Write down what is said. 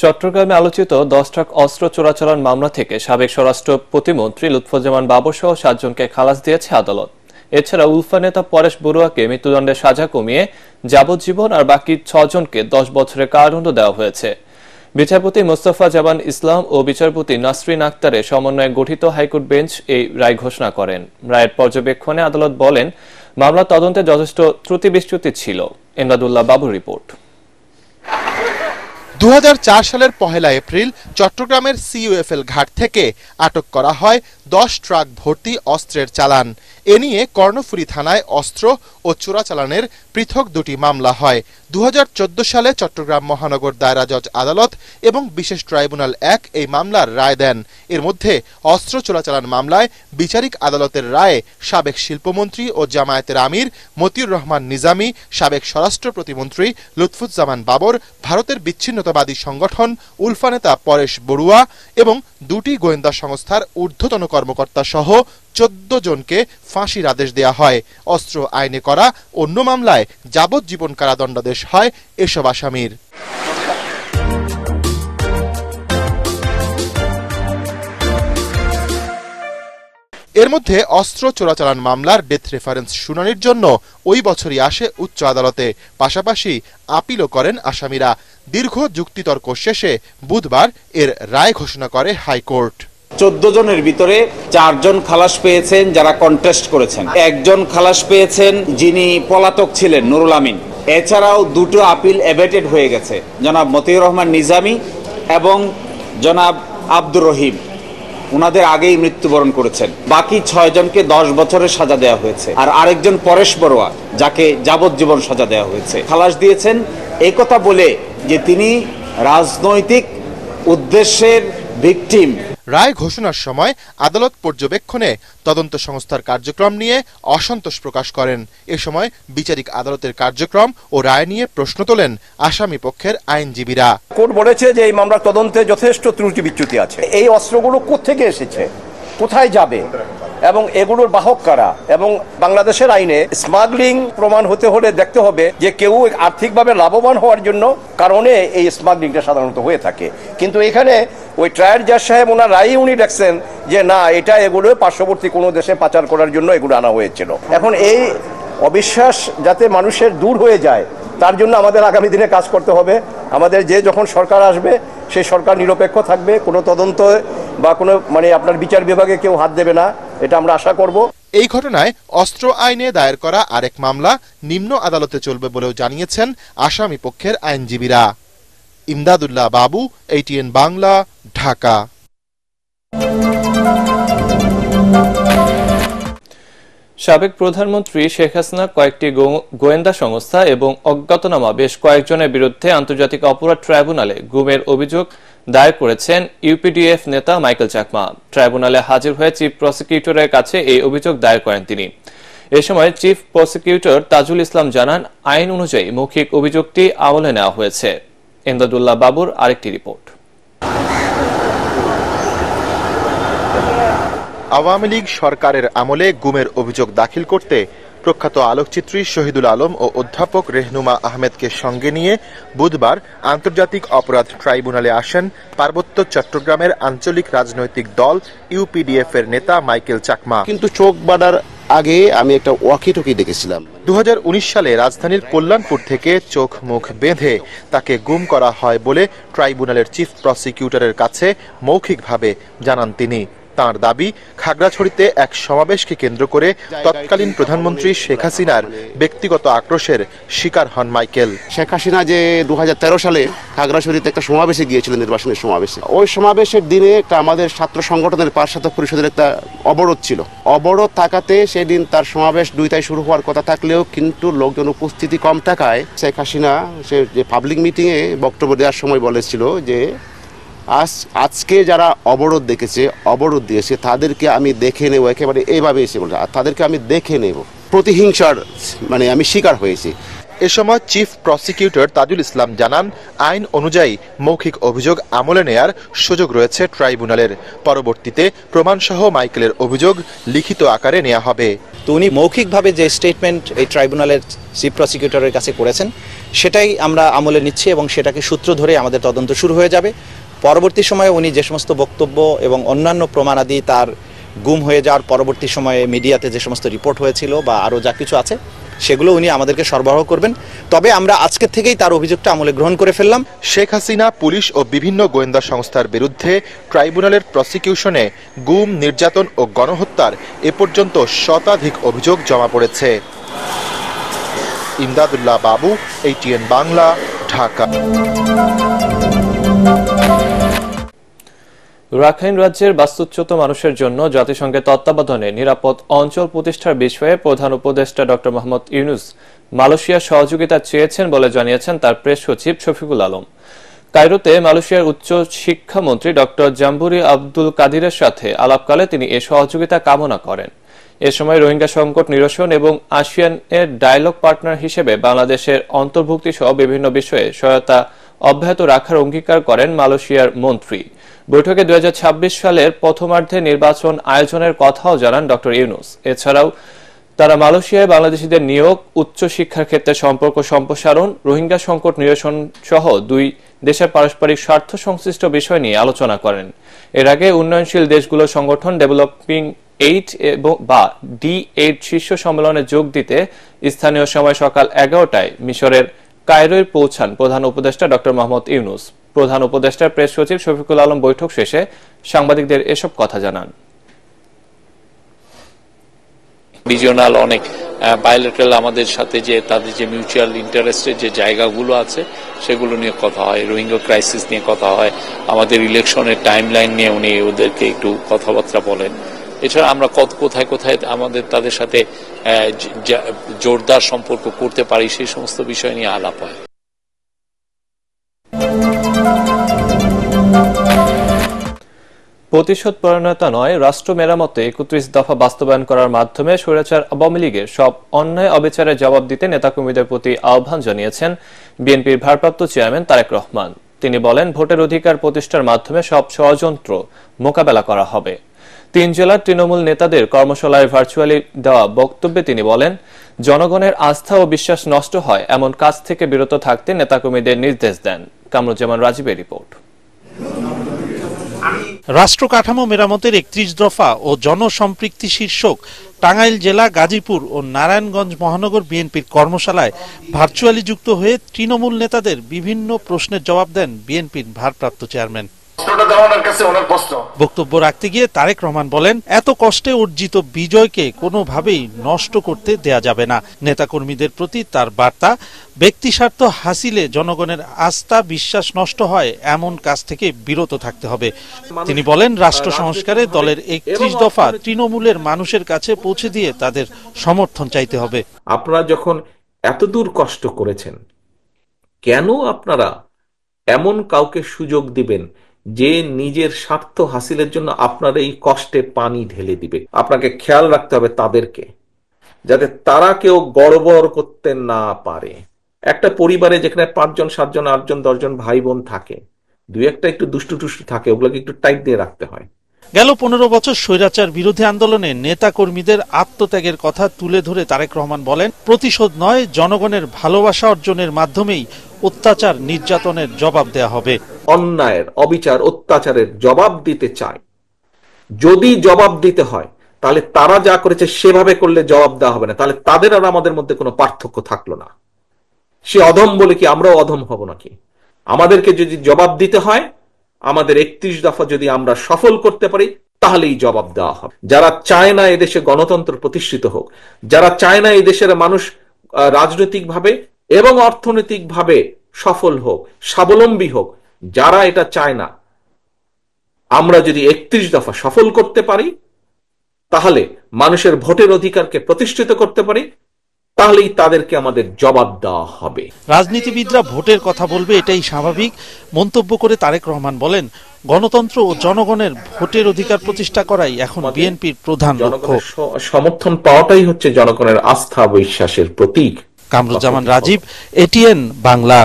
চট্টগ্রামে আলোচিত 10 ট্রাক অস্ত্র চোরাচালান মামলা থেকে সাবেক স্বরাষ্ট্র প্রতিমন্ত্রী লুৎফুজ্জামান বাবর সহ 7 জনকে খালাস দিয়েছে আদালত। এছাড়া উলফা নেতা পরেশ বড়ুয়াকে মৃত্যুদণ্ডের সাজা কমিয়ে যাবজ্জীবন আর বাকি 6 জনকে 10 বছরের কারাদণ্ড দেওয়া হয়েছে। বিচারপতি মোস্তফা জামান ইসলাম ও বিচারপতি নাসরিন আক্তারের সমন্বয়ে গঠিত হাইকোর্ট বেঞ্চ এই রায় ঘোষণা করেন। রায়ের পর্যবেক্ষণে আদালত বলেন, মামলা তদন্তে যথেষ্ট ত্রুটি বিচ্যুতি ছিল। ইমদাদুল্লাহ বাবুর রিপোর্ট। 2004 সালের 1 এপ্রিল চট্টগ্রামের সিইউএফএল ঘাট থেকে আটক করা হয় 10 ট্রাক ভর্তি অস্ত্রের চালান। এ নিয়ে কর্ণফুলী থানায় অস্ত্র ও চোরাচালানের পৃথক 2টি মামলা হয়। 2014 সালে চট্টগ্রাম মহানগর দায়রা জজ আদালত এবং বিশেষ ট্রাইব্যুনাল 1 এই মামলার রায় দেন। এর মধ্যে অস্ত্র চোরাচালান মামলায় বিচারিক আদালতের রায়ে সাবেক শিল্পমন্ত্রী ও জামায়াতের আমির মতিউর রহমান নিজামী, সাবেক স্বরাষ্ট্র প্রতিমন্ত্রী লুৎফুজ্জামান বাবর, ভারতের বিচ্ছিন্নতাবাদী সংগঠন উলফা নেতা পরেশ বড়ুয়া এবং 2টি গোয়েন্দা সংস্থার ঊর্ধ্বতন কর্মকর্তা সহ 14 জনকে ফাঁসির আদেশ দেয়া হয়। অস্ত্র আইনে করা অন্য মামলায় যাবজ্জীবন কারাদণ্ডাদেশ হয় এসব আসামির। এর মধ্যে অস্ত্র চোরাচালান মামলার ডেথ রেফারেন্স শুনানির জন্য ওই বছরই আসে উচ্চ আদালতে। পাশাপাশি আপিলও করেন আসামিরা। দীর্ঘ যুক্তিতর্ক শেষে বুধবার এর রায় ঘোষণা করে হাইকোর্ট। 14 জনের ভিতরে 4 জন খালাস পেয়েছেন যারা কন্টেস্ট করেছেন, 1 জন খালাস পেয়েছেন যিনি পলাতক ছিলেন নুরুল আমিন। এছাড়াও 2টো আপিল এভেটেড হয়ে গেছে, জনাব মতিউর রহমান নিজামী এবং জনাব আব্দুর রহিম, ওনাদের আগেই মৃত্যুবরণ করেছেন। বাকি 6 জনকে 10 বছরের সাজা দেওয়া হয়েছে। আর আরেকজন পরেশ বড়ুয়া, যাকে যাবজ্জীবন সাজা দেওয়া হয়েছে, খালাস দিয়েছেন এই কথা বলে যে তিনি রাজনৈতিক উদ্দেশ্যের ভিকটিম। রায় ঘোষণার সময় আদালত পর্যবেক্ষণে তদন্ত সংস্থার কার্যক্রম নিয়ে অসন্তোষ প্রকাশ করেন। এ সময় বিচারিক আদালতের কার্যক্রম ও রায় নিয়ে প্রশ্ন তোলেন আসামি পক্ষের আইনজীবীরা। কোর্ট বলেছে যে এই মামলার তদন্তে যথেষ্ট ত্রুটি বিচ্যুতি আছে। এই অস্ত্রগুলো কোত্থেকে এসেছে, কোথায় যাবে এবং এগুলোর বাহক কারা, এবং বাংলাদেশের আইনে স্মাগলিং প্রমাণ হতে হলে দেখতে হবে যে কেউ আর্থিকভাবে লাভবান হওয়ার জন্য কারণে এই স্মাগলিংটা সাধারণত হয়ে থাকে। কিন্তু এখানে ওই ট্রায়াল জাজ সাহেব ওনার রায় উনি দেখছেন যে না, এটা এগুলো পার্শ্ববর্তী কোনো দেশে পাচার করার জন্য এগুলো আনা হয়েছিল। এখন এই অবিশ্বাস যাতে মানুষের দূর হয়ে যায় তার জন্য আমাদের আগামী দিনে কাজ করতে হবে। আমাদের যখন সরকার আসবে সেই সরকার নিরপেক্ষ থাকবে, কোনো তদন্ত বা কোনো আপনার বিচার বিভাগে কেউ হাত দেবে না, এটা আমরা আশা করব। এই ঘটনায় অস্ত্র আইনে দায়ের করা আরেক মামলা নিম্ন আদালতে চলবে বলেও জানিয়েছেন আসামি পক্ষের আইনজীবীরা। ইমদাদুল্লাহ বাবু, ATN বাংলা, ঢাকা। সাবেক প্রধানমন্ত্রী শেখ হাসিনা কয়েকটি গোয়েন্দা সংস্থা এবং অজ্ঞাতনামা বেশ কয়েকজনের বিরুদ্ধে আন্তর্জাতিক অপরাধ ট্রাইব্যুনালে গুমের অভিযোগ দায়ের করেছেন ইউপিডিএফ নেতা মাইকেল চাকমা। ট্রাইব্যুনালে হাজির হয়ে চিফ প্রসিকিউটরের কাছে এই অভিযোগ দায়ের করেন তিনি। এ সময় চিফ প্রসিকিউটর তাজুল ইসলাম জানান, আইন অনুযায়ী মৌখিক অভিযোগটি আমলে নেওয়া হয়েছে। ইমদাদুল্লাহ বাবুর আরেকটি রিপোর্ট। আওয়ামী লীগ সরকারের আমলে গুমের অভিযোগ দাখিল করতে প্রখ্যাত আলোকচিত্রী শহীদুল আলম ও অধ্যাপক রেহনুমা আহমেদকে সঙ্গে নিয়ে বুধবার আন্তর্জাতিক অপরাধ ট্রাইব্যুনালে আসেন পার্বত্য চট্টগ্রামের আঞ্চলিক রাজনৈতিক দল ইউপিডিএফ এর নেতা মাইকেল চাকমা। কিন্তু চোখ বাঁধার আগে আমি একটা ওয়াকিটকি দেখেছিলাম। 2019 সালে রাজধানীর কল্যাণপুর থেকে চোখ মুখ বেঁধে তাকে গুম করা হয় বলে ট্রাইব্যুনালের চিফ প্রসিকিউটরের কাছে মৌখিকভাবে জানান তিনি। তাঁর দাবি, খাগড়াছড়িতে এক সমাবেশকে কেন্দ্র করে তৎকালীন প্রধানমন্ত্রী শেখ হাসিনার ব্যক্তিগত আক্রোশের শিকার হন মাইকেল। শেখ হাসিনা যে 2013 সালে খাগড়াছড়িতে একটা সমাবেশে গিয়েছিলেন, নির্বাচনের সমাবেশে, ওই সমাবেশের দিনে একটা আমাদের ছাত্র সংগঠনের পাঠশালা পরিষদের একটা অবরোধ ছিল। অবরোধ থাকাতে সেদিন তার সমাবেশ 2টায় শুরু হওয়ার কথা থাকলেও কিন্তু লোকজন উপস্থিতি কম থাকায় শেখ হাসিনা সে যে পাবলিক মিটিংয়ে বক্তব্য দেওয়ার সময় বলেছিল যে আজকে যারা অবরোধ দিয়েছে তাদেরকে আমি দেখে নেব, একেবারে এইভাবে এসে বলছে, তাদেরকে আমি দেখে নেব। প্রতিহিংসার আমি শিকার হয়েছি। এ সময় চিফ প্রসিকিউটর তাজুল ইসলাম জানান, আইন অনুযায়ী মৌখিক অভিযোগ আমলে নেয়ার সুযোগ রয়েছে ট্রাইব্যুনালের। পরবর্তীতে প্রমাণসহ মাইকেলের অভিযোগ লিখিত আকারে নেওয়া হবে। তো উনি মৌখিকভাবে যে স্টেটমেন্ট এই ট্রাইব্যুনালের চিফ প্রসিকিউটরের কাছে করেছেন সেটাই আমরা আমলে নিচ্ছি এবং সেটাকে সূত্র ধরে আমাদের তদন্ত শুরু হয়ে যাবে। পরবর্তী সময়ে উনি যে সমস্ত বক্তব্য এবং অন্যান্য প্রমাণাদি তার গুম হয়ে যাওয়ার পরবর্তী সময়ে মিডিয়াতে যে সমস্ত রিপোর্ট হয়েছিল বা আরও যা কিছু আছে সেগুলো উনি আমাদেরকে সরবরাহ করবেন। তবে আমরা আজকে থেকেই তার অভিযোগটা আমলে গ্রহণ করে ফেললাম। শেখ হাসিনা, পুলিশ ও বিভিন্ন গোয়েন্দা সংস্থার বিরুদ্ধে ট্রাইব্যুনালের প্রসিকিউশনে গুম, নির্যাতন ও গণহত্যার এ পর্যন্ত শতাধিক অভিযোগ জমা পড়েছে। ইমদাদুল্লাহ বাবু, ATN বাংলা, ঢাকা। রাখাইন রাজ্যের বাস্তুচ্যুত মানুষের জন্য জাতিসংঘের তত্ত্বাবধানে নিরাপদ অঞ্চল প্রতিষ্ঠার বিষয়ে প্রধান উপদেষ্টা ডক্টর মোহাম্মদ ইউনূস মালয়েশিয়ার সহযোগিতা চেয়েছেন বলে জানিয়েছেন তার প্রেস সচিব শফিকুল আলম। কায়রোতে মালয়েশিয়ার উচ্চ শিক্ষামন্ত্রী ডক্টর জাম্বুরি আব্দুল কাদিরের সাথে আলাপকালে তিনি এ সহযোগিতা কামনা করেন। এ সময় রোহিঙ্গা সংকট নিরসন এবং আসিয়ানের ডায়ালগ পার্টনার হিসেবে বাংলাদেশের অন্তর্ভুক্তি সহ বিভিন্ন বিষয়ে সহায়তা অব্যাহত রাখার অঙ্গীকার করেন মালয়েশিয়ার মন্ত্রী। বৈঠকে 2026 সালের প্রথমার্ধে নির্বাচন আয়োজনের কথাও জানান ডক্টর ইউনূস। এছাড়াও তারা মালয়েশিয়ায় বাংলাদেশিদের নিয়োগ, উচ্চ শিক্ষার ক্ষেত্রে সম্পর্ক সম্প্রসারণ, রোহিঙ্গা সংকট নিরসন সহ দুই দেশের পারস্পরিক স্বার্থ সংশ্লিষ্ট বিষয় নিয়ে আলোচনা করেন। এর আগে উন্নয়নশীল দেশগুলোর সংগঠন ডেভেলপিং 8 বা D8 শীর্ষ সম্মেলনে যোগ দিতে স্থানীয় সময় সকাল 11টায় মিশরের কায়রোয় পৌঁছান প্রধান উপদেষ্টা ডক্টর মোহাম্মদ ইউনূস। প্রধান উপদেষ্টার প্রেস সচিব শফিকুল আলম বৈঠক শেষে সাংবাদিকদের এসব কথা জানান। রিজিওনাল অনেক বায়োলেটারাল আমাদের সাথে যে তাদের যে মিউচুয়াল ইন্টারেস্টের যে জায়গাগুলো আছে সেগুলো নিয়ে কথা হয়, রোহিঙ্গা ক্রাইসিস নিয়ে কথা হয়, আমাদের ইলেকশনের টাইমলাইন নিয়ে উনি ওদেরকে একটু কথাবার্তা বলেন। এছাড়া আমরা কোথায় কোথায় আমাদের তাদের সাথে জোরদার সম্পর্ক করতে পারি সেই সমস্ত বিষয় নিয়ে আলাপ হয়। প্রতিশোধ পরায়ণতা নয়, রাষ্ট্র মেরামতে 31 দফা বাস্তবায়ন করার মাধ্যমে স্বৈরাচার আওয়ামী লীগের সব অন্যায় অবিচারের জবাব দিতে নেতাকর্মীদের প্রতি আহ্বান জানিয়েছেন বিএনপির ভারপ্রাপ্ত চেয়ারম্যান তারেক রহমান। তিনি বলেন, ভোটের অধিকার প্রতিষ্ঠার মাধ্যমে সব ষড়যন্ত্র মোকাবেলা করা হবে। 3 জেলার তৃণমূল নেতাদের কর্মশালায় ভার্চুয়ালি দেওয়া বক্তব্যে তিনি বলেন, জনগণের আস্থা ও বিশ্বাস নষ্ট হয় এমন কাজ থেকে বিরত থাকতে নেতাকর্মীদের নির্দেশ দেন। কামরুজ্জামান রাজীবের রিপোর্ট। রাষ্ট্র কাঠামো মেরামতের 31 দফা ও জনসম্পৃক্তি শীর্ষক টাঙ্গাইল জেলা, গাজীপুর ও নারায়ণগঞ্জ মহানগর বিএনপির কর্মশালায় ভার্চুয়ালি যুক্ত হয়ে তৃণমূল নেতাদের বিভিন্ন প্রশ্নের জবাব দেন বিএনপির ভারপ্রাপ্ত চেয়ারম্যান। বক্তব্য রাখতে গিয়ে তারেক রহমান বলেন, এত কষ্টে অর্জিত বিজয়কে কোনোভাবেই নষ্ট করতে দেয়া যাবে না। নেতাকর্মীদের প্রতি তার বার্তা, ব্যক্তি স্বার্থ হাসিলে জনগণের আস্থা বিশ্বাস নষ্ট হয় এমন কাজ থেকে বিরত থাকতে হবে। তিনি বলেন, রাষ্ট্র সংস্কারে দলের 31 দফা তৃণমূলের মানুষের কাছে পৌঁছে দিয়ে তাদের সমর্থন চাইতে হবে। আপনারা যখন এতদূর কষ্ট করেছেন, কেন আপনারা এমন কাউকে সুযোগ দিবেন যে নিজের স্বার্থ হাসিলের জন্য আপনার এই কষ্টে পানি ঢেলে দিবে? আপনাকে খেয়াল রাখতে হবে তাদেরকে, যাতে তারা কেউ গড়বড় করতে না পারে। একটা পরিবারে যেখানে 5 জন 7 জন 8 জন 10 জন ভাই বোন থাকে, 2-1টা একটু দুষ্টু থাকে, ওগুলোকে একটু টাইট দিয়ে রাখতে হয়। গেল 15 বছর স্বৈরাচার বিরোধী আন্দোলনে নেতা কর্মীদের আত্মত্যাগের কথা তুলে ধরে তারেক রহমান বলেন, প্রতিশোধ নয়, জনগণের ভালোবাসা অর্জনের মাধ্যমেই অত্যাচার নির্যাতনের জবাব দেয়া হবে। অন্যায়ের, অবিচার, অত্যাচারের জবাব দিতে চায়, যদি জবাব দিতে হয় তাহলে তারা যা করেছে সেভাবে করলে জবাব দেওয়া হবে না, তাহলে তাদের আর আমাদের মধ্যে কোনো পার্থক্য থাকলো না। সে অধম বলে কি আমরাও অধম হব নাকি? আমাদেরকে যদি জবাব দিতে হয়, আমাদের 31 দফা যদি আমরা সফল করতে পারি তাহলেই জবাব দেওয়া হবে। যারা চায় না এদেশে গণতন্ত্র প্রতিষ্ঠিত হোক, যারা চায় না এদেশের মানুষ রাজনৈতিকভাবে এবং অর্থনৈতিকভাবে সফল হোক, স্বাবলম্বী হোক, যারা এটা চায় না, আমরা যদি 31 দফা সফল করতে পারি, তাহলে মানুষের ভোটের অধিকারকে প্রতিষ্ঠিত করতে পারি, তাহলেই তাদেরকে আমাদের জবাব দেওয়া হবে। রাজনীতিবিদরা ভোটের কথা বলবে, এটাই স্বাভাবিক মন্তব্য করে তারেক রহমান বলেন, গণতন্ত্র ও জনগণের ভোটের অধিকার প্রতিষ্ঠা করাই এখন বিএনপির প্রধান লক্ষ্য। সমর্থন পাওয়াটাই হচ্ছে জনগণের আস্থা বিশ্বাসের প্রতীক। কামরুজ্জামান রাজীব, এটিএন বাংলা।